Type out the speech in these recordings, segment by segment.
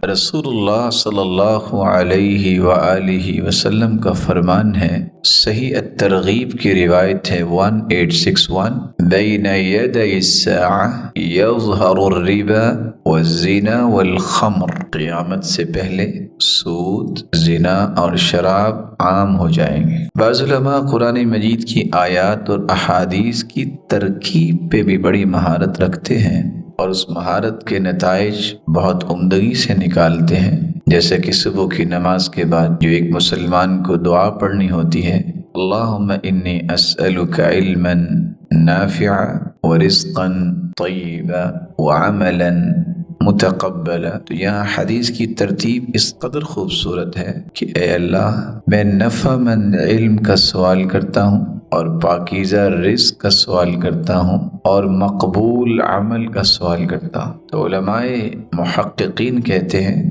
رسول اللہ صلی اللہ علیہ وآلہ وسلم کا فرمان ہے، صحیح الترغیب کی روایت ہے 1861، بین یدی الساعہ یظہر الربا والزنا والخمر، قیامت سے پہلے سود، زنا اور شراب عام ہو جائیں گے۔ بعض علماء قرآن مجید کی آیات اور احادیث کی ترکیب پہ بھی بڑی مہارت رکھتے ہیں اور اس مہارت کے نتائج بہت عمدگی سے نکالتے ہیں، جیسے کہ صبح کی نماز کے بعد جو ایک مسلمان کو دعا پڑھنی ہوتی ہے، اللہم انی اسألک علما نافعا ورزقا طیبا وعملا متقبلا۔ تو یہاں حدیث کی ترتیب اس قدر خوبصورت ہے کہ اے اللہ، میں نفع مند علم کا سوال کرتا ہوں اور پاکیزہ رزق کا سوال کرتا ہوں اور مقبول عمل کا سوال کرتا ہوں۔ تو علماء محققین کہتے ہیں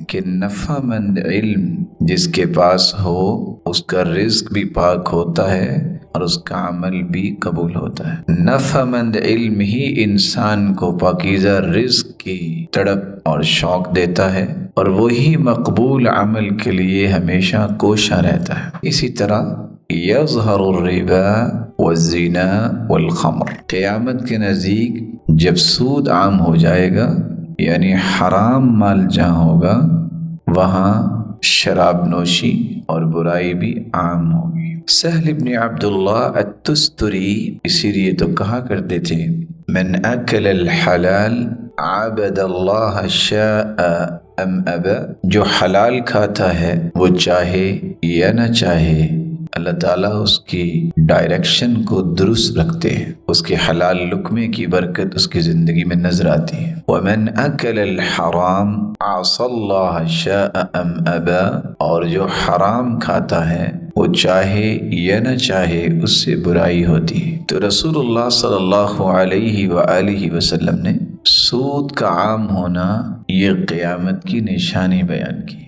کہ نفع مند علم جس کے پاس ہو اس کا رزق بھی پاک ہوتا ہے اور اس کا عمل بھی قبول ہوتا ہے۔ نفع مند علم ہی انسان کو پاکیزہ رزق کی تڑپ اور شوق دیتا ہے اور وہی مقبول عمل کے لیے ہمیشہ کوشاں رہتا ہے۔ اسی طرح یظہر الربا والزنا والخمر، قیامت کے نزدیک جب سود عام ہو جائے گا، یعنی حرام مال جہاں ہوگا وہاں شراب نوشی اور برائی بھی عام ہوگی۔ سہل ابن عبداللہ التستری اسی لیے تو کہا کرتے تھے، من اکل الحلال عبد اللہ شاء ام ابا، جو حلال کھاتا ہے وہ چاہے یا نہ چاہے اللہ تعالیٰ اس کی ڈائریکشن کو درست رکھتے ہیں، اس کے حلال لقمے کی برکت اس کی زندگی میں نظر آتی ہے۔ وَمَنْ أَكَلَ الْحَرَامِ عَصَى اللَّهَ شَاءَ أَمْ أَبَى، اور جو حرام کھاتا ہے وہ چاہے یا نہ چاہے اس سے برائی ہوتی ہے۔ تو رسول اللہ صلی اللہ علیہ وآلہ وسلم نے سود کا عام ہونا یہ قیامت کی نشانی بیان کی۔